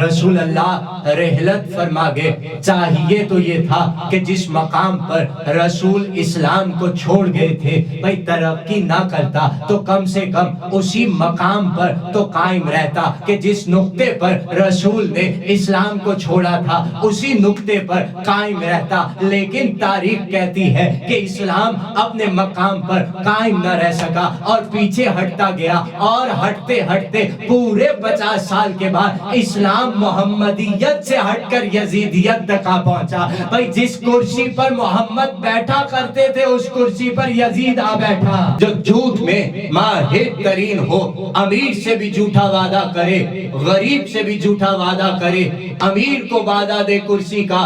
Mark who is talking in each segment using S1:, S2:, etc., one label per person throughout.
S1: رسول اللہ رحلت فرما گئے۔ چاہیے تو یہ تھا کہ جس مقام پر رسول اسلام کو چھوڑ گئے تھے بھئی ترقی نہ کرتا تو کم سے کم اسی مقام پر تو قائم رہتا کہ جس نقطے پر رسول نے اسلام کو چھوڑا تھا اسی نقطے پر قائم رہتا، لیکن تاریخ کہتی ہے کہ اسلام اپنے مقام پر قائم نہ رہ سکا اور پیچھے ہٹتا گیا، اور ہٹتے ہٹتے پورے 50 سال کے بعد اسلام محمدیت سے ہٹ کر یزیدیت تک آ پہنچا۔ بھائی جس کرسی پر محمد بیٹھا کرتے تھے اس کرسی پر یزید آ بیٹھا۔ جو جھوٹ میں ماہر ترین ہو، امیر سے بھی جھوٹا وعدہ کرے، غریب سے بھی جھوٹا وعدہ کرے، امیر کو وعدہ دے کرسی کا،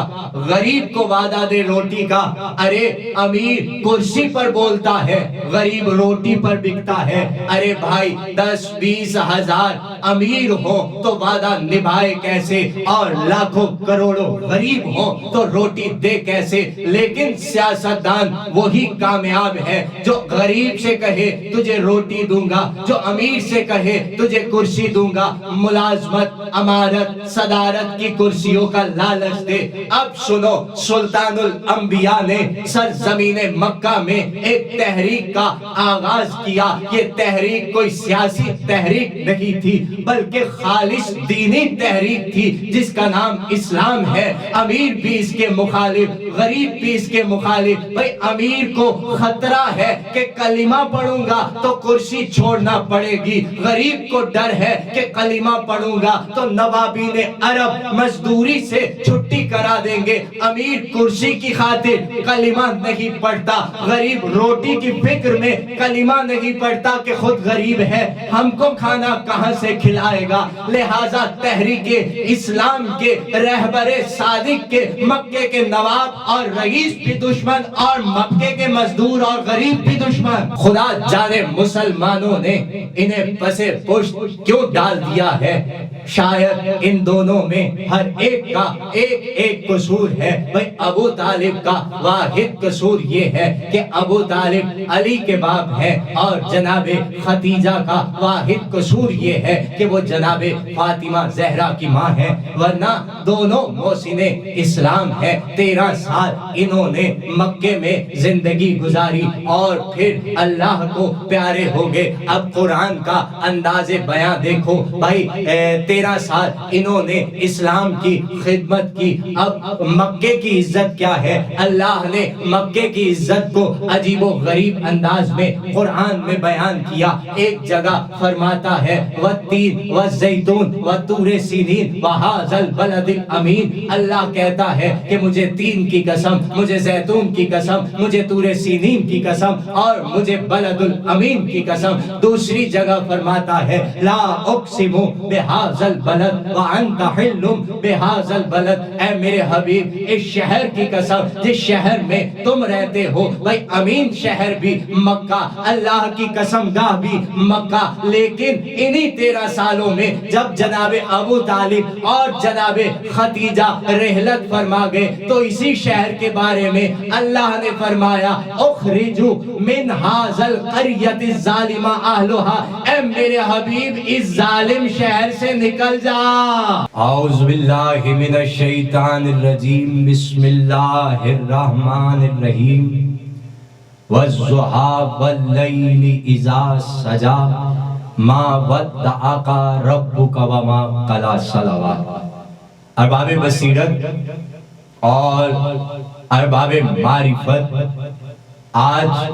S1: غریب کو وعدہ دے روٹی کا۔ ارے امیر کرسی پر بولتا ہے، غریب روٹی پر بکتا ہے۔ ارے بھائی 10-20 ہزار امیر ہو تو وعدہ نبھائے کیسے، اور لاکھوں کروڑوں غریب ہو تو روٹی دے کیسے؟ لیکن سیاستدان وہی کامیاب ہے جو غریب سے کہے تجھے روٹی دوں گا، جو امیر سے کہے تجھے کرسی دوں گا، ملازمت، امارت، صدارت کی کرسیوں کا لالچ دے۔ اب سنو، سلطان الانبیاء نے سرزمین مکہ میں ایک تحریک کا آغاز کیا۔ یہ تحریک کوئی سیاسی تحریک نہیں تھی بلکہ خالص دینی تحریک تھی جس کا نام اسلام ہے۔ امیر بھی اس کے مخالف، غریب بھی اس کے مخالف۔ بھئی امیر کو خطرہ ہے کہ کلمہ پڑھوں گا تو کرسی چھوڑنا پڑے گی، غریب کو ڈر ہے کہ کلمہ پڑھوں گا تو نوابین عرب مزدوری سے چھٹی کرا دیں گے۔ امیر کرسی کی خاطر کلمہ نہیں پڑھتا، غریب روٹی کی فکر میں کلمہ نہیں پڑھتا کہ خود غریب ہے، ہم کو کھانا کہاں سے کھلائے گا۔ لہٰذا تحریک اسلام کے رہبر صادق کے مکے کے نواب اور رئیس بھی دشمن، اور مکے کے مزدور اور غریب بھی دشمن۔ خدا جانے مسلمانوں نے انہیں پسے پشت کیوں ڈال دیا ہے۔ شاید ان دونوں میں ہر ایک کا ایک ایک قصور ہے۔ بھئی ابو طالب کا واحد قصور یہ ہے کہ ابو طالب علی کے باپ ہے، اور جناب خدیجہ کا واحد قصور یہ ہے کہ وہ جناب فاطمہ زہرا کی ماں ہے، ورنہ دونوں محسن اسلام ہے۔ 13 سال انہوں نے مکے میں زندگی گزاری اور پھر اللہ کو پیارے ہو گئے۔ اب قرآن کا انداز بیاں دیکھو بھائی، 13 سال انہوں نے اسلام کی خدمت کی۔ اب مکے کی عزت کیا ہے؟ اللہ نے مکے کی عزت کو عجیب و غریب انداز میں قرآن میں بیان کیا۔ ایک جگہ فرماتا ہے والتین والزیتون وطور سینین وہذا البلد الامین۔ اللہ کہتا ہے کہ مجھے تین کی قسم، مجھے زیتون کی قسم، مجھے طور سینین کی قسم، اور مجھے بلد الامین کی قسم۔ دوسری جگہ فرماتا ہے لا اقسم بہذا البلد وانت حل بہذا البلد۔ اے میرے حبیب اس شہر کی قسم جس شہر میں تم رہتے ہو۔ بھائی امین شہر بھی مکہ، اللہ کی قسم گاہ بھی مکہ، لیکن انہی 13 سالوں میں جب جناب ابو طالب اور جناب خدیجہ رحلت فرما گئے تو اسی شہر کے بارے میں اللہ نے فرمایا اخرجوا من ھذا القریۃ الظالمہ اہلھا۔ اے میرے حبیب اس ظالم شہر سے نکل جا۔ اعوذ باللہ من الشیطان الرجیم، بسم اللہ الرحمن الرحیم۔ والضحیٰ واللیل اذا سجا ما ودعک ربک وما قلی صلوات۔ ارباب بصیرت اور ارباب معرفت، آج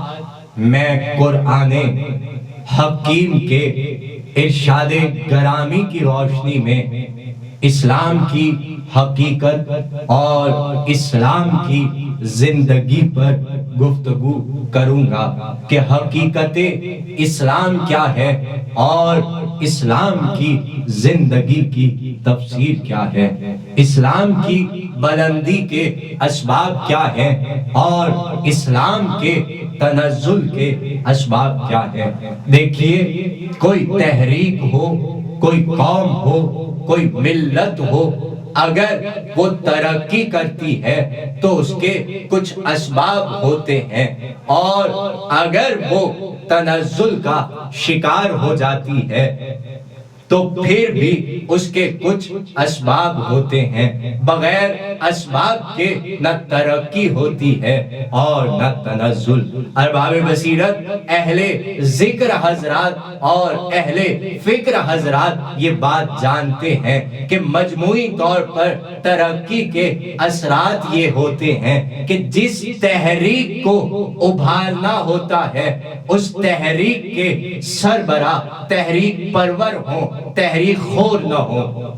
S1: میں قرآن حکیم کے ارشاد گرامی کی روشنی میں اسلام کی حقیقت اور اسلام کی زندگی پر گفتگو کروں گا کہ حقیقت اسلام کیا ہے اور اسلام کی زندگی کی تفسیر کیا ہے، اسلام کی بلندی کے اسباب کیا ہیں اور اسلام کے تنزل کے اسباب کیا ہیں۔ دیکھیے، کوئی تحریک ہو، کوئی قوم ہو، کوئی ملت ہو، اگر وہ ترقی کرتی ہے تو اس کے کچھ اسباب ہوتے ہیں، اور اگر وہ تنزل کا شکار ہو جاتی ہے تو پھر بھی اس کے کچھ اسباب ہوتے ہیں، بغیر اسباب کے نہ ترقی ہوتی ہے اور نہ تنزل۔ ارباب بصیرت، اہل ذکر حضرات اور اہل فکر حضرات یہ بات جانتے ہیں کہ مجموعی طور پر ترقی کے اثرات یہ ہوتے ہیں کہ جس تحریک کو ابھارنا ہوتا ہے اس تحریک کے سربراہ تحریک پرور ہوں، تحریک خور نہ ہوں،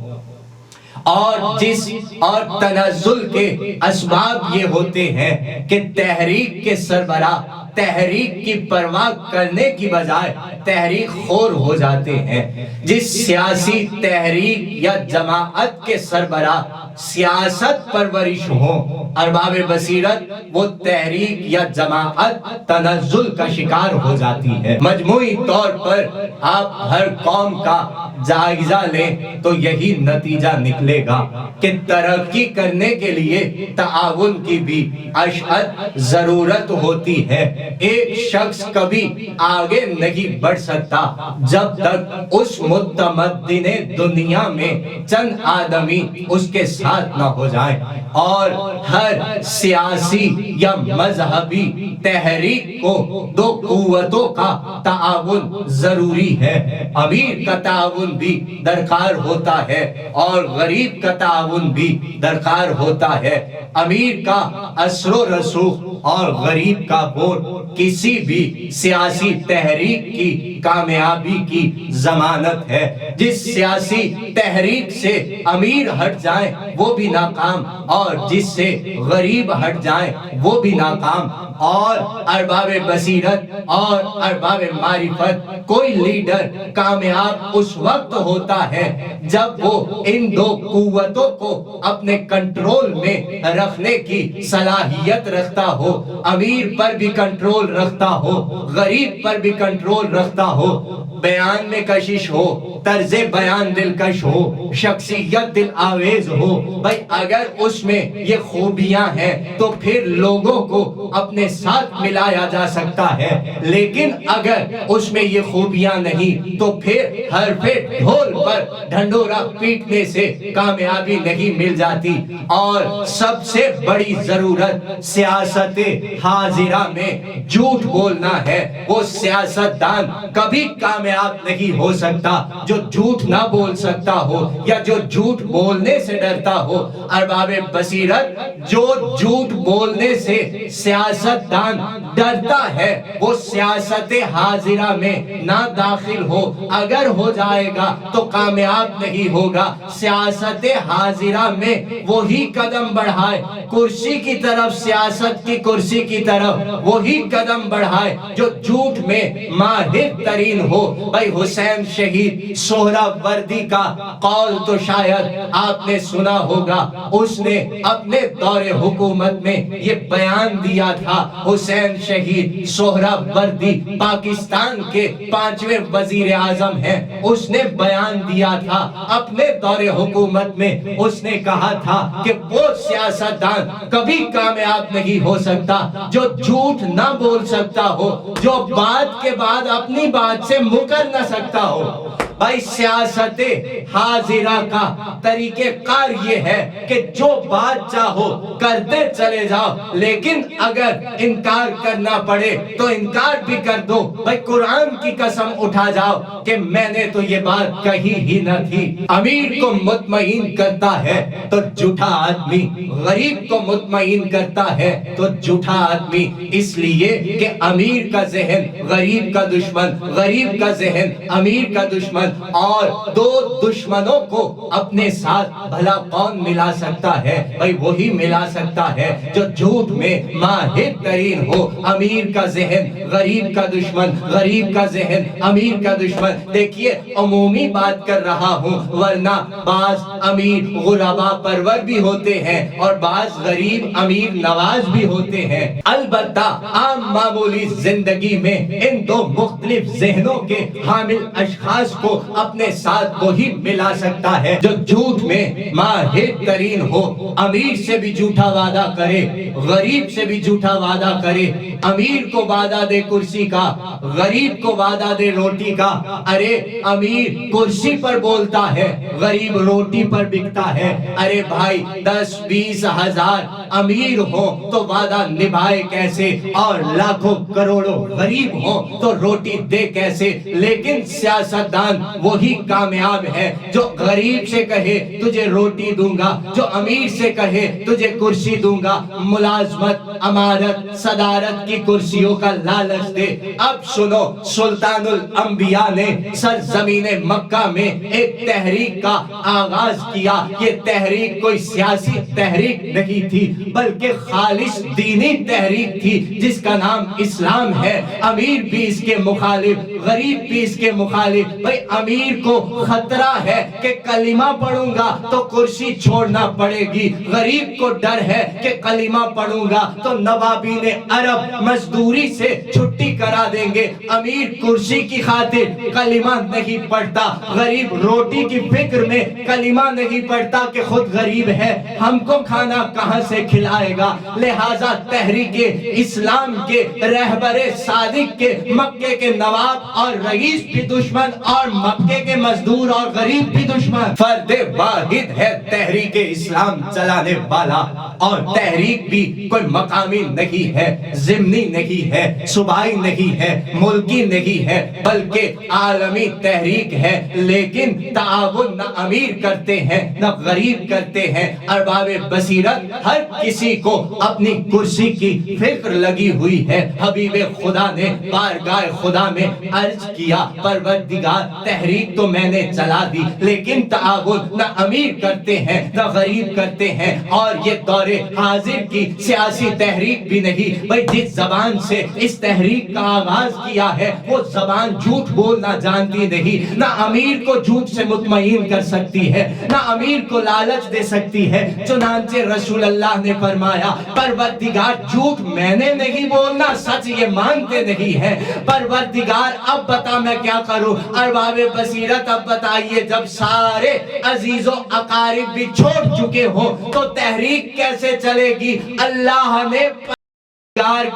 S1: اور تنزل کے اسباب یہ ہوتے ہیں کہ تحریک کے سربراہ تحریک کی پرواہ کرنے کی بجائے تحریک خور ہو جاتے ہیں۔ جس سیاسی تحریک یا جماعت کے سربراہ سیاست پرورش ہوں، ارباب بصیرت، وہ تحریک یا جماعت تنزل کا شکار ہو جاتی ہے۔ مجموعی طور پر آپ ہر قوم کا جائزہ لیں تو یہی نتیجہ نکلے گا کہ ترقی کرنے کے لیے تعاون کی بھی اشد ضرورت ہوتی ہے۔ ایک شخص کبھی آگے نہیں بڑھ سکتا جب تک اس متمدن دنیا میں چند آدمی اس کے ساتھ نہ ہو جائیں، اور ہر سیاسی یا مذہبی تحریک کو دو قوتوں کا تعاون ضروری ہے۔ امیر کا تعاون بھی درکار ہوتا ہے اور غریب کا تعاون بھی درکار ہوتا ہے۔ امیر کا اثر و رسوخ اور غریب کا ووٹ کسی بھی سیاسی تحریک کی کامیابی کی ضمانت ہے۔ جس سیاسی تحریک سے امیر ہٹ جائیں وہ بھی ناکام، اور جس سے غریب ہٹ جائیں وہ بھی ناکام۔ اور ارباب بصیرت اور ارباب معرفت، کوئی لیڈر کامیاب اس وقت ہوتا ہے جب وہ ان دو قوتوں کو اپنے کنٹرول میں رکھنے کی صلاحیت رکھتا ہو، امیر پر بھی کنٹرول رکھتا ہو، غریب پر بھی کنٹرول رکھتا ہو، بیان میں کشش ہو، طرز بیان دلکش ہو، شخصیت دل آویز ہو۔ بھائی اگر اس میں یہ خوبیاں ہیں تو پھر لوگوں کو اپنے ساتھ ملایا جا سکتا ہے، لیکن اگر اس میں یہ خوبیاں نہیں تو پھر حرف ڈھول پر ڈھنڈورا پیٹنے سے کامیابی نہیں مل جاتی۔ اور سب سے بڑی ضرورت سیاست حاضرہ میں جھوٹ بولنا ہے۔ وہ سیاستدان کبھی کامیاب نہیں ہو سکتا جو جھوٹ نہ بول سکتا ہو یا جو جھوٹ بولنے سے ڈرتا ہو۔ ارباب بصیرت، جو جھوٹ بولنے سے سیاستدان ڈرتا ہے وہ سیاست حاضرہ میں نہ داخل ہو، اگر ہو جائے گا تو کامیاب نہیں ہوگا۔ سیاست حاضرہ میں وہی قدم بڑھائے کرسی کی طرف، سیاست کی کرسی کی طرف وہی قدم بڑھائے جو جھوٹ میں ماہر ترین ہو۔ بھائی حسین شہید سہراب وردی کا قول تو شاید آپ نے سنا ہوگا، اس نے اپنے دور حکومت میں یہ بیان دیا تھا۔ حسین شہید سہراب وردی پاکستان کے 5ویں وزیر اعظم ہیں، اس نے بیان دیا تھا اپنے دور حکومت میں، اس نے کہا تھا کہ وہ سیاستدان کبھی کامیاب نہیں ہو سکتا جو جھوٹ نہ بول سکتا ہو، جو بات کے بعد اپنی بات سے مکر نہ سکتا ہو۔ بھائی سیاست حاضرہ کا طریقہ کار یہ ہے کہ جو بات چاہو کرتے چلے جاؤ، لیکن اگر انکار کرنا پڑے تو انکار بھی کر دو۔ بھائی قرآن کی قسم اٹھا جاؤ کہ میں نے تو یہ بات کہی ہی نہ تھی۔ امیر کو مطمئن کرتا ہے تو جھوٹا آدمی، غریب کو مطمئن کرتا ہے تو جھوٹا آدمی، اس لیے کہ امیر کا ذہن غریب کا دشمن، غریب کا ذہن امیر کا دشمن، اور دو دشمنوں کو اپنے ساتھ بھلا کون ملا سکتا ہے؟ بھائی وہی ملا سکتا ہے جو جھوٹ میں ماہر ترین ہو۔ امیر کا ذہن غریب کا دشمن، غریب کا ذہن امیر کا دشمن۔ دیکھیے عمومی بات کر رہا ہوں، ورنہ بعض امیر غربا پرور بھی ہوتے ہیں اور بعض غریب امیر نواز بھی ہوتے ہیں۔ البتہ عام معمولی زندگی میں ان دو مختلف ذہنوں کے حامل اشخاص کو اپنے ساتھ وہی ملا سکتا ہے جو جھوٹ میں ماہر ترین ہو. امیر سے بھی جھوٹا وعدہ کرے, غریب سے بھی جھوٹا وعدہ کرے. امیر کو وعدہ دے کرسی کا, غریب کو وعدہ دے روٹی کا. ارے امیر کرسی پر بولتا ہے, غریب روٹی پر بکتا ہے. ارے بھائی 10-20 ہزار امیر ہو تو وعدہ نبھائے کیسے, اور لاکھوں کروڑوں غریب ہو تو روٹی دے کیسے. لیکن سیاستدان وہی کامیاب ہے جو غریب سے کہے تجھے روٹی دوں گا, جو امیر سے کہے تجھے کرسی دوں گا. ملازمت, امارت, صدارت کی کرسیوں کا لالچ دے. اب سنو, سلطان الانبیاء نے سرزمین مکہ میں ایک تحریک کا آغاز کیا. یہ تحریک کوئی سیاسی تحریک نہیں تھی بلکہ خالص دینی تحریک تھی جس کا نام اسلام ہے. امیر بھی اس کے مخالف, غریب بھی اس کے مخالف. بھئی امیر کو خطرہ ہے کہ کلمہ پڑھوں گا تو کرسی چھوڑنا پڑے گی, غریب کو ڈر ہے کہ کلمہ پڑھوں گا تو نوابین عرب مزدوری سے چھٹی کرا دیں گے. امیر کرسی کی خاطر کلمہ نہیں پڑھتا, غریب روٹی کی فکر میں کلمہ نہیں پڑھتا کہ خود غریب ہے, ہم کو کھانا کہاں سے کھلائے گا. لہٰذا تحریک اسلام کے رہبر صادق کے مکے کے نواب اور رئیس بھی دشمن اور مکے کے مزدور اور غریب بھی دشمن. فرد واحد ہے تحریک اسلام چلانے والا, اور تحریک بھی کوئی مقامی نہیں ہے, ضمنی نہیں ہے, صوبائی نہیں ہے, ملکی نہیں ہے, بلکہ عالمی تحریک ہے. لیکن تعاون نہ امیر کرتے ہیں نہ غریب کرتے ہیں. ارباب بصیرت ہر کسی کو اپنی کرسی کی فکر لگی ہوئی ہے. حبیب خدا نے بارگاہ خدا میں عرض کیا, پروردگار تحریک تو میں نے چلا دی لیکن تعاون نہ امیر کرتے ہیں نہ غریب کرتے ہیں. اور یہ دور حاضر کی سیاسی تحریک بھی نہیں. بھئی جس زبان سے اس تحریک کا آغاز کیا ہے وہ زبان جھوٹ بولنا جانتی نہیں. نہ امیر کو جھوٹ سے مطمئن کر سکتی ہے, نہ امیر کو لالچ دے سکتی ہے. چنانچہ رسول اللہ نے فرمایا, پروردگار جھوٹ میں نے نہیں بولنا, سچ یہ مانتے نہیں ہے. پروردگار اب بتا میں کیا کروں. ارباب بصیرت اب بتائیے, جب سارے عزیز و اقارب بھی چھوڑ چکے ہوں تو تحریک کیسے چلے گی. اللہ نے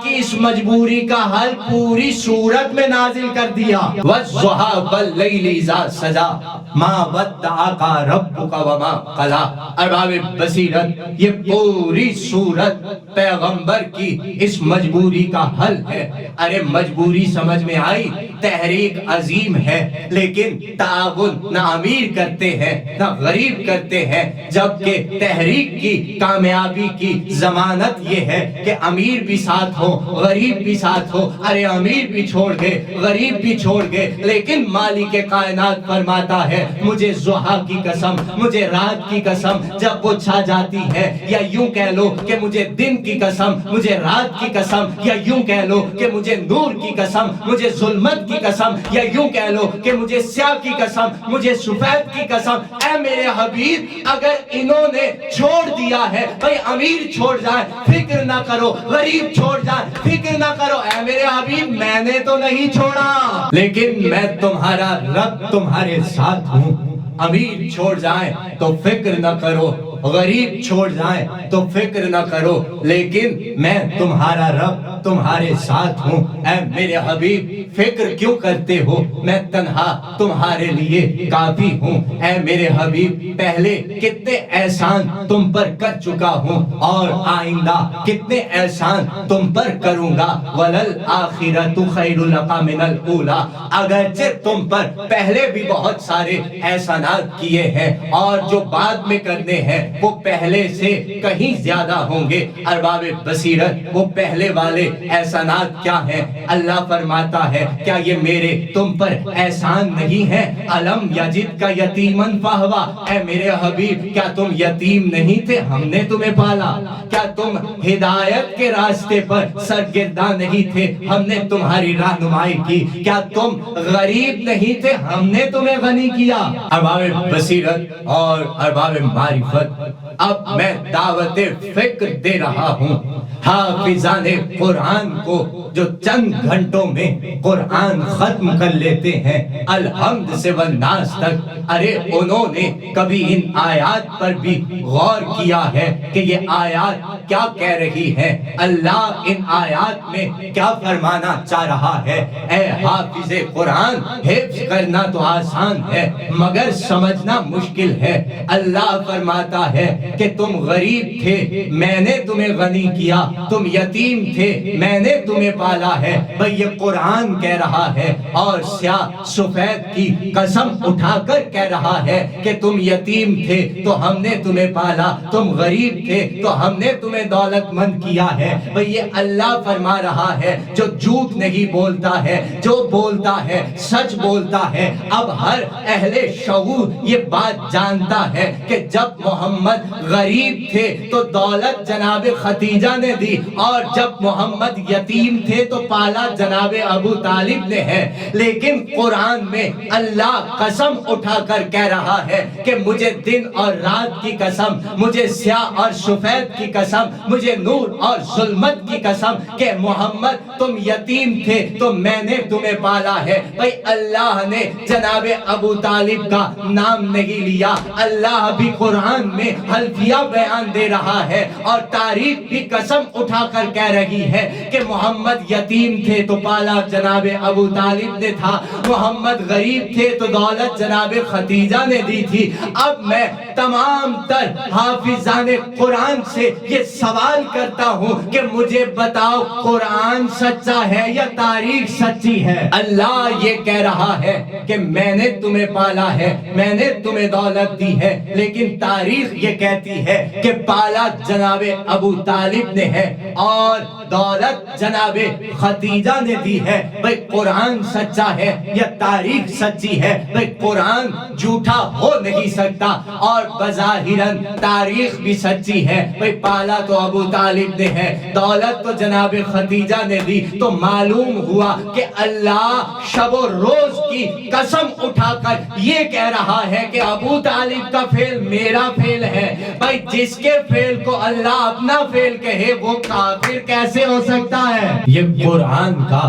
S1: کی اس مجبوری کا حل پوری صورت میں نازل کر دیا. وَالضُّحَىٰ وَاللَّيْلِ إِذَا سَجَىٰ مَا وَدَّعَكَ رَبُّكَ وَمَا قَلَىٰ. ارباب بصیرت یہ پوری صورت پیغمبر کی اس مجبوری کا حل ہے. ارے مجبوری سمجھ میں آئی, تحریک عظیم ہے لیکن تعاون نہ امیر کرتے ہیں نہ غریب کرتے ہیں, جبکہ تحریک کی کامیابی کی ضمانت یہ ہے کہ امیر بھی ساتھ ہو غریب بھی ساتھ ہو. ارے امیر بھی چھوڑ گئے غریب بھی چھوڑ گئے, لیکن مالک کائنات فرماتا ہے, مجھے ضحیٰ کی قسم, مجھے رات کی قسم جب وہ چھا جاتی ہے, یا یوں کہہ لو کہ مجھے دن کی قسم, مجھے رات کی قسم, یا یوں کہہ لو کہ مجھے نور کی قسم, مجھے ظلمت کی قسم, یا یوں کہہ لو کہ مجھے سیاہ کی قسم, مجھے سفید کی قسم. اے میرے حبیب اگر انہوں نے چھوڑ دیا ہے, بھئی امیر چھوڑ جائے فکر نہ کرو, غریب چھوڑ جائے فکر نہ کرو. اے میرے حبیب میں نے تو نہیں چھوڑا, لیکن میں تمہارا رب تمہارے ساتھ ہوں. امیر چھوڑ جائیں تو فکر نہ کرو, غریب چھوڑ جائیں تو فکر نہ کرو, لیکن میں تمہارا رب تمہارے ساتھ ہوں. اے میرے حبیب فکر کیوں کرتے ہو, میں تنہا تمہارے لیے کافی ہوں. اے میرے حبیب پہلے کتنے احسان تم پر کر چکا ہوں اور آئندہ کتنے احسان تم پر کروں گا. وَلَلْآخِرَةُ خَيْرٌ لَكَ مِنَ الْأُولَىٰ. اگرچہ تم پر پہلے بھی بہت سارے احسانات کیے ہیں اور جو بعد میں کرنے ہیں وہ پہلے سے کہیں زیادہ ہوں گے. ارباب بصیرت وہ پہلے والے احسانات کیا ہیں؟ اللہ فرماتا ہے, کیا یہ میرے تم پر احسان نہیں ہے؟ الم یجد کا یتیمن فہوا. اے میرے حبیب کیا تم یتیم نہیں تھے, ہم نے تمہیں پالا. کیا تم ہدایت کے راستے پر سرگرداں نہیں تھے, ہم نے تمہاری رہنمائی کی. کیا تم غریب نہیں تھے, ہم نے تمہیں غنی کیا. ارباب بصیرت اور ارباب معرفت اب میں دعوت فکر دے رہا ہوں حافظان قرآن کو جو چند گھنٹوں میں قرآن ختم کر لیتے ہیں الحمد سے والناس تک، ارے انہوں نے کبھی ان آیات پر بھی غور کیا ہے کہ یہ آیات کیا کہہ رہی ہے؟ اللہ ان آیات میں کیا فرمانا چاہ رہا ہے؟ اے حافظ قرآن، حفظ کرنا تو آسان ہے مگر سمجھنا مشکل ہے۔ اللہ فرماتا ہے کہ تم غریب تھے، میں نے تمہیں غنی کیا، تم یتیم تھے، میں نے تمہیں پالا ہے۔ بھئی یہ قرآن کہہ رہا ہے اور سیاہ سفید کی قسم اٹھا کر کہہ رہا ہے کہ تم یتیم تھے تو ہم نے تمہیں پالا، تم غریب تھے تو ہم نے تمہیں دولت مند کیا ہے۔ بھئی یہ اللہ فرما رہا ہے جو جھوٹ نہیں بولتا ہے، جو بولتا ہے سچ بولتا ہے۔ اب ہر اہل شعور یہ بات جانتا ہے کہ جب محمد غریب تھے تو دولت جناب خدیجہ نے دی، اور جب محمد یتیم تھے تو پالا جناب ابو طالب نے ہے۔ لیکن قرآن میں اللہ قسم اٹھا کر کہہ رہا ہے کہ مجھے دن اور رات کی قسم، مجھے سیاہ اور سفید کی قسم، مجھے نور اور ظلمت کی قسم کہ محمد تم یتیم تھے تو میں نے تمہیں پالا ہے۔ بھئی اللہ نے جناب ابو طالب کا نام نہیں لیا، اللہ بھی قرآن میں حلفیہ بیان دے رہا ہے اور تاریخ بھی قسم اٹھا کر کہہ رہی ہے کہ محمد یتیم تھے تو پالا جناب ابو طالب نے تھا، محمد غریب تھے تو دولت جناب خدیجہ نے دی تھی۔ اب میں تمام تر حافظان قرآن سے یہ سوال کرتا ہوں کہ مجھے بتاؤ قرآن سچا ہے یا تاریخ سچی ہے؟ اللہ یہ کہہ رہا ہے کہ میں نے تمہیں پالا ہے، میں نے تمہیں دولت دی ہے، لیکن تاریخ یہ کہتی ہے کہ پالا جناب ابو طالب نے ہے اور دولت جناب خدیجہ نے دی ہے۔ بھئی قرآن سچا ہے یا تاریخ سچی ہے؟ بھئی قرآن جھوٹا ہو نہیں سکتا اور بظاہراً تاریخ بھی سچی ہے۔ بھئی پالا تو ابو طالب نے ہے، دولت تو جناب خدیجہ نے دی، تو معلوم ہوا کہ اللہ شب و روز کی قسم اٹھا کر یہ کہہ رہا ہے کہ ابو طالب کا فعل میرا فعل ہے۔ بھئی جس کے فعل کو اللہ اپنا فعل کہے وہ کافر کیسے ہو سکتا ہے؟ یہ قرآن کا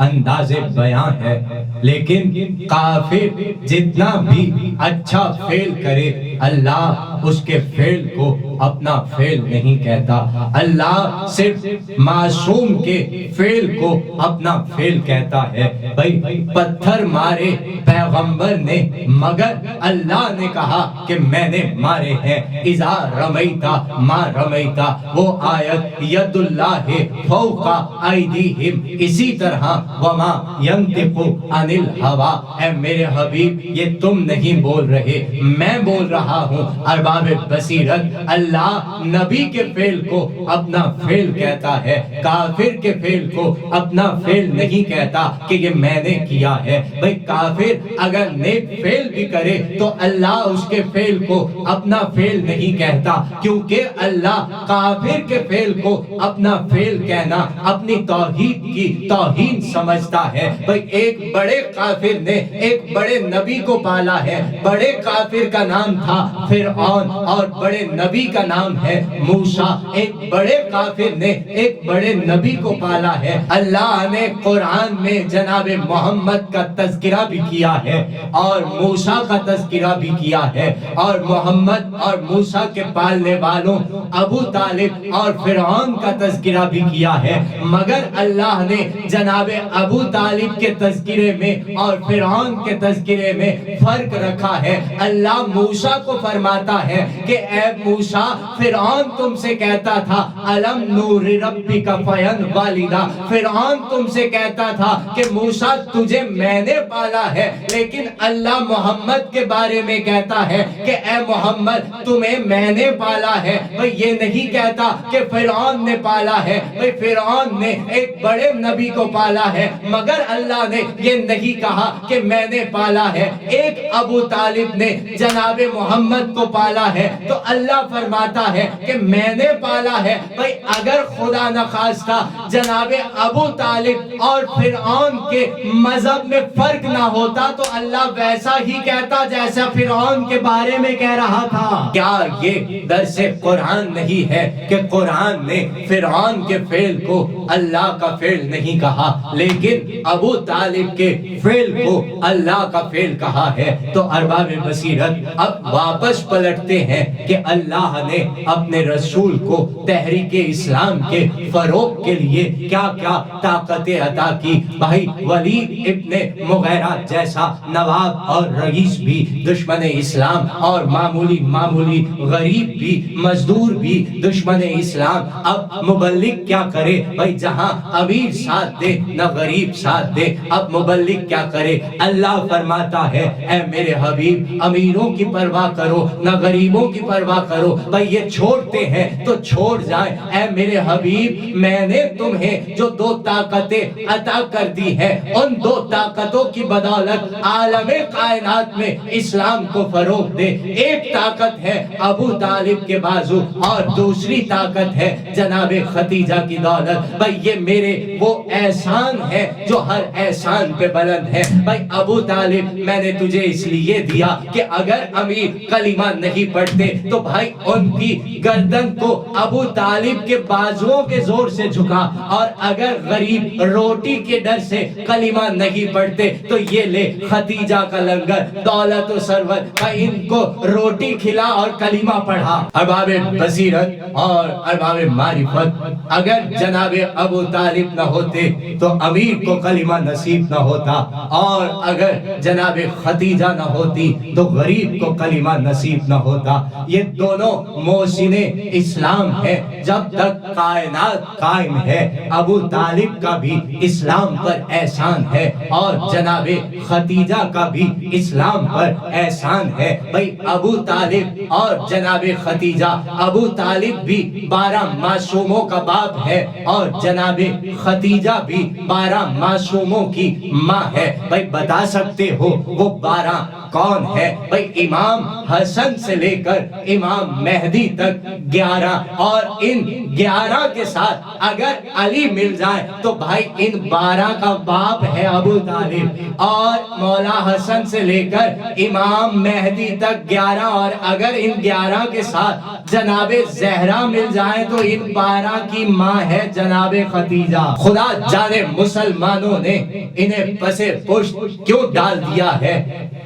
S1: انداز بیان ہے، لیکن کافر جتنا بھی اچھا فعل کرے اللہ اس کے فعل کو اپنا فعل نہیں کہتا، اللہ صرف معصوم کے فعل کو اپنا فعل کہتا ہے۔ بھئی پتھر مارے پیغمبر نے مگر اللہ نے کہا کہ میں نے مارے ہیں۔ اذا رمیتا ما رمیتا، وہ آیت ید اللہ فوق ایدیہم، اسی طرح وما ینطق عن الہوا، اے میرے حبیب یہ تم نہیں بول رہے، میں بول رہا ہوں۔ ارباب بصیرت، اللہ نبی کے فعل کو اپنا فعل کہتا ہے، کافر کے فعل کو اپنا فعل نہیں کہتا کہ یہ میں نے کیا ہے۔ بھئی کافر اگر نیک فعل بھی کرے تو اللہ اس کے فعل کو اپنا فعل نہیں کہتا، کیونکہ اللہ کافر کے فعل کو اپنا فعل کہنا اپنی توحید کی توہین سمجھتا ہے۔ بھئی ایک بڑے کافر نے ایک بڑے نبی کو پالا ہے، بڑے کافر کا نام تھا فرعون اور بڑے نبی کا نام ہے موسیٰ۔ ایک بڑے کافر نے ایک بڑے نبی کو پالا ہے۔ اللہ نے قرآن میں جناب محمد کا تذکرہ بھی کیا ہے اور موسیٰ کا تذکرہ بھی کیا ہے، اور محمد اور موسیٰ کے پالنے والوں ابو طالب اور فرعون کا تذکرہ بھی کیا ہے، مگر اللہ نے جناب ابو طالب کے تذکرے میں اور فرعون کے تذکرے میں فرق رکھا ہے۔ اللہ موسیٰ کو فرماتا ہے کہ اے موسیٰ فرعون تم سے کہتا تھا الم نور ربک فین والدہ، فرعون تم سے کہتا تھا کہ موسیٰ تجھے میں نے پالا ہے، لیکن اللہ محمد کے بارے میں کہتا ہے کہ اے محمد تمہیں میں نے پالا ہے۔ بھئی یہ نہیں کہتا کہ فرعون نے پالا ہے، بھئی فرعون نے ایک بڑے نبی کو پالا ہے، مگر اللہ نے یہ نہیں کہا کہ میں نے پالا ہے۔ ایک ابو طالب نے جناب محمد محمد کو پالا ہے تو اللہ فرماتا ہے کہ میں نے پالا ہے۔ بھئی اگر خدا نخواستہ جناب ابو طالب اور فرعون کے مذہب میں فرق نہ ہوتا تو اللہ ویسا ہی کہتا جیسا فرعون کے بارے میں کہہ رہا تھا۔ کیا یہ درس قرآن نہیں ہے کہ قرآن نے فرعون کے فعل کو اللہ کا فعل نہیں کہا لیکن ابو طالب کے فعل کو اللہ کا فعل کہا ہے؟ تو ارباب بصیرت اب واپس پلٹتے ہیں کہ اللہ نے اپنے رسول کو تحریک اسلام کے فروغ کے لیے کیا کیا طاقتیں عطا کی۔ بھائی ولید ابن مغیرہ جیسا نواب اور رئیس بھی دشمن اسلام اور معمولی غریب بھی مزدور بھی دشمن اسلام۔ اب مبلغ کیا کرے بھائی؟ جہاں امیر ساتھ دے نہ غریب ساتھ دے، اب مبلغ کیا کرے؟ اللہ فرماتا ہے اے میرے حبیب امیروں کی پرواہ کرو نہ غریبوں کی پرواہ کرو۔ بھائی یہ چھوڑتے ہیں تو چھوڑ جائیں۔ اے میرے حبیب میں نے تمہیں جو دو طاقتیں عطا کر دی ہے ان دو طاقتوں کی بدولت عالم کائنات میں اسلام کو فروغ دے۔ ایک طاقت ہے ابو طالب کے بازو اور دوسری طاقت ہے جناب ختیجہ کی دولت۔ بھائی یہ میرے وہ احسان ہے جو ہر احسان پہ بلند ہے۔ بھائی ابو طالب میں نے تجھے اس لیے دیا کہ اگر امیر کلمہ نہیں پڑھتے تو بھائی ان کی گردن کو ابو طالب کے بازوؤں کے زور سے جھکا، اور اگر غریب روٹی کے ڈر سے کلمہ نہیں پڑھتے تو یہ لے ختیجہ کا لنگر دولت و ثروت، ان کو روٹی کھلا اور کلمہ پڑھا۔ ارباب بصیرت اور ارباب معرفت، اگر جناب ابو طالب نہ ہوتے تو امیر کو کلمہ نصیب نہ ہوتا، اور اگر جناب ختیجہ نہ ہوتی تو غریب کو کلمہ نصیب نہ ہوتا۔ یہ دونوں محسن اسلام ہے۔ جب تک کائنات قائم ہے ابو طالب کا بھی اسلام پر احسان ہے اور جناب ختیجہ کا بھی اسلام پر احسان ہے۔ بھئی ابو طالب اور جناب ختیجہ، ابو طالب بھی 12 معصوموں کا باپ ہے اور جناب ختیجہ بھی 12 معصوموں کی ماں ہے۔ بھئی بتا سکتے ہو وہ 12 کون ہے؟ بھئی امام حسن سے لے کر امام مہدی تک 11، اور ان 11 کے ساتھ اگر علی مل جائے تو بھائی ان 12 کا باپ ہے ابو طالب، اور مولا حسن سے لے کر امام مہدی تک 11، اور اگر ان 11 کے ساتھ جناب زہرا مل جائے تو ان 12 کی ماں ہے جناب ختیجہ۔ خدا جانے مسلمانوں نے انہیں پسے پشت کیوں ڈال دیا ہے؟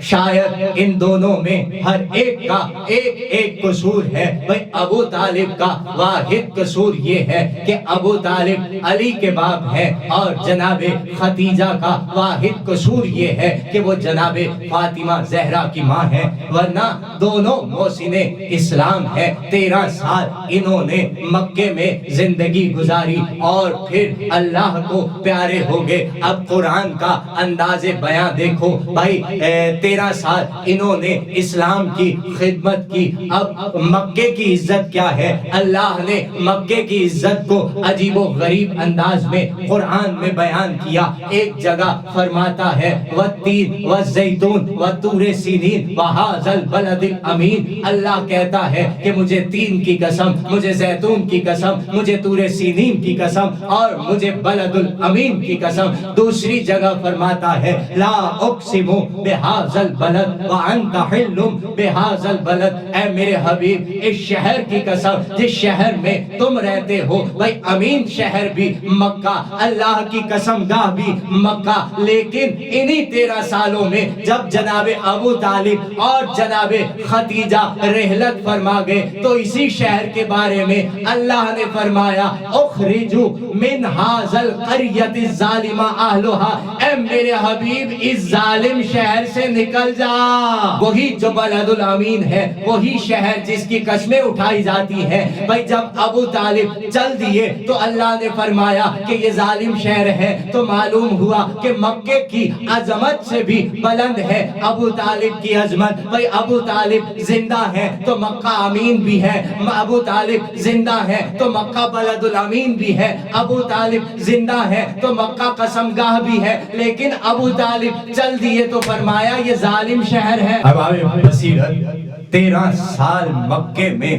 S1: شاید ان دونوں میں ہر ایک کا ایک قصور ہے۔ بھئی ابو طالب کا واحد قصور یہ ہے کہ ابو طالب علی کے باپ ہے، اور جناب ختیجہ کا واحد قصور یہ ہے کہ وہ جناب فاطمہ زہرا کی ماں ہے، ورنہ دونوں محسن اسلام ہے۔ 13 سال انہوں نے مکے میں زندگی گزاری اور پھر اللہ کو پیارے ہو گئے۔ اب قرآن کا انداز بیان دیکھو بھائی، 13 سال انہوں نے اسلام کی خدمت کی۔ اب مکے کی عزت کیا ہے؟ اللہ نے مکے کی عزت کو عجیب و غریب انداز میں قرآن میں بیان کیا۔ ایک جگہ فرماتا ہے والتین والزیتون وطور سینین وہذا البلد الامین، اللہ کہتا ہے کہ مجھے تین کی قسم، مجھے زیتون کی قسم، مجھے طور سینین کی قسم اور مجھے بلد الامین کی قسم۔ دوسری جگہ فرماتا ہے لا اقسم بہذا البلد وانت حل بہذا البلد، اے میرے حبیب اس شہر کی قسم جس شہر میں تم رہتے ہو۔ بھائی امین شہر بھی مکہ، اللہ کی قسم گاہ بھی مکہ، لیکن انہی 13 سالوں میں جب جناب ابو طالب اور جناب ختیجہ رحلت فرما گئے تو اسی شہر کے بارے میں اللہ نے فرمایا اخرجوا من ھذا القریۃ الظالمہ اہلھا، اے میرے حبیب اس ظالم شہر سے نکل جا۔ وہی جو بلد الامین ہے، وہی شہر جس کی قسمیں اٹھائی جاتی ہیں۔ بھائی جب ابو طالب چل دیے تو اللہ نے فرمایا کہ یہ ظالم شہر ہے، تو معلوم ہوا کہ مکے کی عظمت سے بھی بلند ہے ابو طالب کی عظمت۔ بھائی ابو طالب زندہ ہے تو مکہ امین بھی ہے، ابو طالب زندہ ہے تو مکہ بلد الامین بھی ہے، ابو طالب زندہ ہے تو مکہ قسم گاہ بھی ہے، لیکن ابو طالب چل دیے تو فرمایا یہ ظالم شہر ہے۔ اب بصیرت 13 سال مکے میں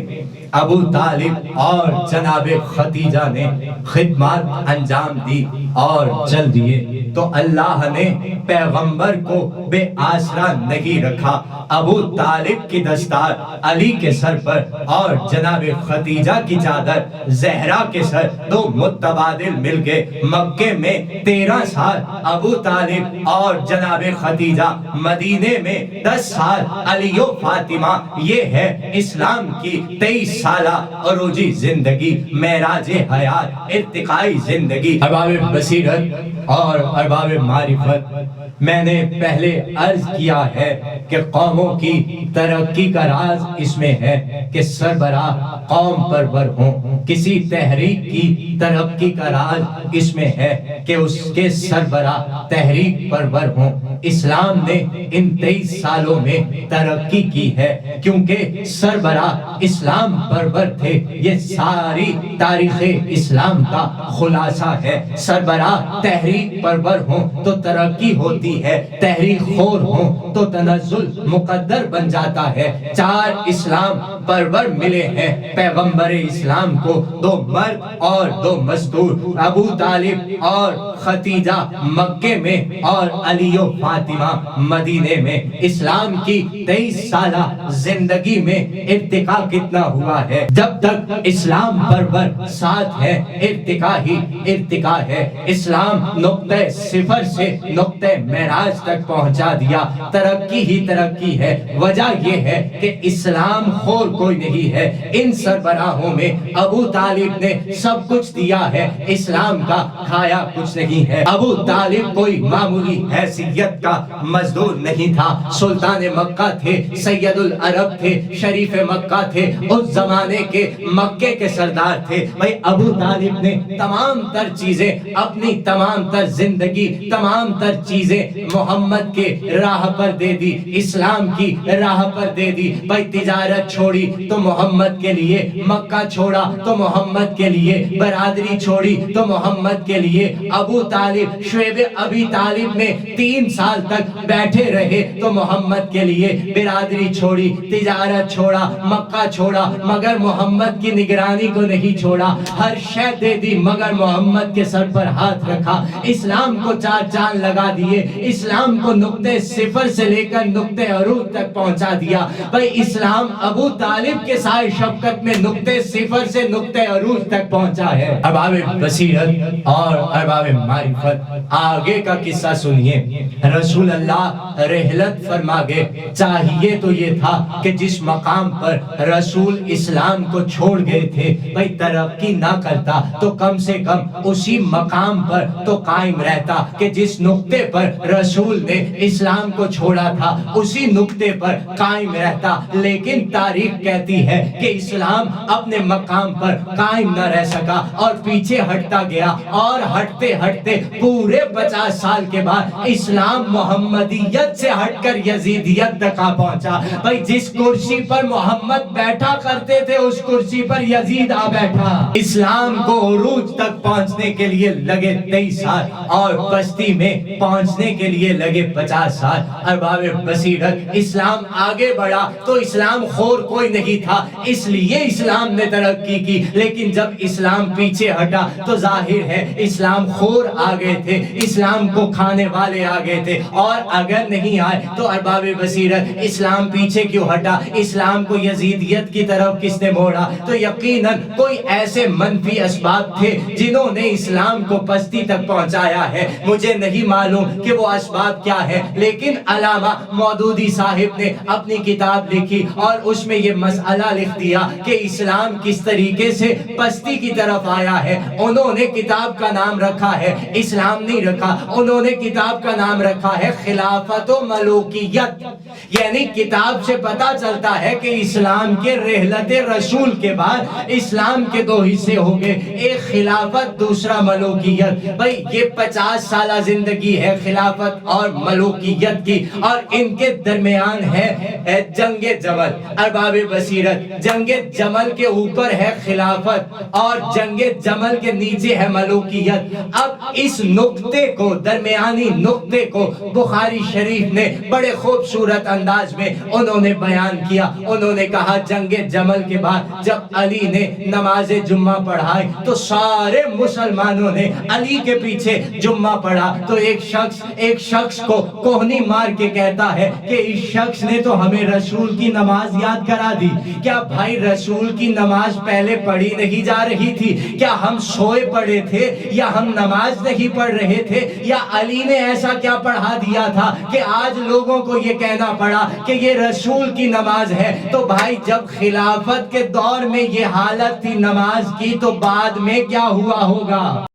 S1: ابو طالب اور جناب ختیجہ نے خدمات انجام دی اور چل دیے، تو اللہ نے پیغمبر کو بے آسرا نہیں رکھا۔ ابو طالب کی دستار علی کے سر پر اور جناب ختیجہ کی چادر زہرا کے سر، دو متبادل مل گئے۔ مکے میں 13 سال ابو طالب اور جناب ختیجہ، مدینے میں 10 سال علی و فاطمہ۔ یہ ہے اسلام کی 23 سالہ عروجی زندگی، معراج حیات، ارتقائی زندگی۔ ارباب بصیرت اور ارباب معرفت، میں نے پہلے عرض کیا ہے کہ قوموں کی ترقی کا راز اس میں ہے کہ سربراہ قوم پرور ہوں۔ کسی تحریک کی ترقی کا راز اس میں ہے کہ اس کے سربراہ تحریک پرور ہوں۔ اسلام نے ان 23 سالوں میں ترقی کی ہے کیونکہ سربراہ اسلام پرور تھے۔ یہ ساری تاریخ اسلام کا خلاصہ ہے۔ سربراہ تحریک پرور ہوں تو ترقی ہوتی ہے، تحریک خور ہوں تو تنزل مقدر بن جاتا ہے۔ 4 اسلام پرور ملے ہیں پیغمبر اسلام کو، 2 مرد اور 2 مزدور، ابو طالب اور ختیجہ مکے میں اور علی و فاطمہ مدینے میں۔ اسلام کی 23 سالہ زندگی میں ارتقا کتنا ہوا ہے؟ جب تک اسلام پرور ساتھ ہے، ارتقا ہی ارتقا ہے۔ اسلام نقطہ صفر سے نقطہ معراج تک پہنچا دیا، ترقی ہی ترقی ہے۔ وجہ یہ ہے کہ اسلام خور کوئی نہیں ہے۔ ان سربراہوں میں ابو طالب نے سب کچھ دیا ہے، اسلام کا کھایا کچھ نہیں ہے۔ ابو طالب کوئی معمولی حیثیت کا مزدور نہیں تھا، سلطان مکہ تھے، سید العرب تھے، شریف مکہ تھے، اس زمانے کے مکے کے سردار تھے۔ بھائی ابو طالب نے تمام تر چیزیں، اپنی تمام تر زندگی، تمام تر چیزیں محمد کے راہ پر دے دی، اسلام کی راہ پر دے دی۔ بھائی تجارت چھوڑی تو محمد کے لیے، مکہ چھوڑا تو محمد کے لیے، برادری چھوڑی تو محمد کے لیے۔ ابو طالب شعیب ابی طالب میں 3 سال تک بیٹھے رہے تو محمد کے لیے، برادری چھوڑی، تجارت چھوڑا، مکہ چھوڑا، مگر محمد کی نگرانی کو نہیں چھوڑا۔ ہر شے دے دی مگر محمد کے سر پر ہاتھ رکھا، اسلام کو 4 چاند لگا دیے، اسلام کو نقطہ صفر سے لے کر نقطہ عروج تک پہنچا دیا۔ بھائی اسلام ابو طالب کے سائے شفقت میں نقطہ صفر سے نقطہ عروج تک پہنچا ہے۔ ارباب بصیرت اور ارباب معرفت، آگے کا قصہ سنیے۔ رسول اللہ رحلت فرما گئے، چاہیے تو یہ تھا کہ جس مقام پر رسول اسلام کو چھوڑ گئے تھے، بھائی ترقی نہ کرتا تو کم سے کم اسی مقام پر تو قائم رہتا کہ جس نقطے پر رسول نے اسلام کو چھوڑا تھا اسی نقطے پر قائم رہتا۔ لیکن تاریخ کہتی ہے کہ اسلام اپنے مقام پر قائم نہ رہ سکا اور پیچھے ہٹتا گیا، اور ہٹتے ہٹتے پورے 50 سال کے بعد اسلام محمدیت سے ہٹ کر یزیدیت تک آ پہنچا۔ بھائی جس کرسی پر محمد بیٹھا کرتے تھے اس کرسی پر یزید آ بیٹھا۔ اسلام کو عروج تک پہنچنے کے لیے لگے 23 سال اور پستی میں پہنچنے کے لیے لگے 50 سال۔ ارباب بصیرت، اسلام آگے بڑھا تو اسلام خور کوئی نہیں تھا، اس لیے اسلام نے ترقی کی۔ لیکن جب اسلام پیچھے ہٹا تو ظاہر ہے اسلام خور آگے تھے، اسلام کو کھانے والے آگے تھے، اور اگر نہیں آئے تو ارباب بصیرت اسلام پیچھے کیوں ہٹا؟ اسلام کو یزیدیت کی طرف کس نے موڑا؟ تو یقیناً کوئی ایسے منفی اسباب تھے جنہوں نے اسلام کو پستی تک پہنچایا ہے۔ مجھے نہیں معلوم کہ وہ اسباب کیا ہے، لیکن علامہ مودودی صاحب نے اپنی کتاب لکھی اور اس میں یہ مسئلہ لکھ دیا کہ اسلام کس طریقے سے پستی کی طرف آیا ہے۔ انہوں نے کتاب کا نام رکھا ہے، اسلام نہیں رکھا، انہوں نے کتاب کا نام رکھا ہے خلافت و ملوکیت۔ یعنی کتاب سے پتا چلتا ہے کہ اسلام کے رحلت رسول کے بعد اسلام کے 2 حصے ہو گئے، ایک خلافت دوسرا ملوکیت۔ بھائی یہ 50 50 سالہ زندگی ہے خلافت اور ملوکیت کی، اور ان کے درمیان ہے جنگ جمل۔ ارباب بصیرت، جنگ جمل کے اوپر ہے خلافت اور جنگ جمل کے نیچے ہے ملوکیت۔ اب اس نقطے کو، درمیانی نقطے کو بخاری شریف نے بڑے خوبصورت انداز میں انہوں نے بیان کیا۔ انہوں نے کہا جنگ جمل کے بعد جب علی نے نماز جمعہ پڑھائی تو سارے مسلمانوں نے علی کے پیچھے جمعہ پڑھا، تو ایک شخص کو کوہنی مار کے کہتا ہے کہ اس شخص نے تو ہمیں رسول کی نماز یاد کرا دی۔ کیا بھائی رسول کی نماز پہلے پڑھی نہیں جا رہی تھی؟ کیا ہم سوئے پڑے تھے یا ہم نماز نہیں پڑھ رہے تھے، یا علی نے ایسا کیا پڑھا دیا تھا کہ آج لوگوں کو یہ کہنا پڑا کہ یہ رسول کی نماز ہے؟ تو بھائی جب خلافت کے دور میں یہ حالت تھی نماز کی تو بعد میں کیا ہوا ہوگا؟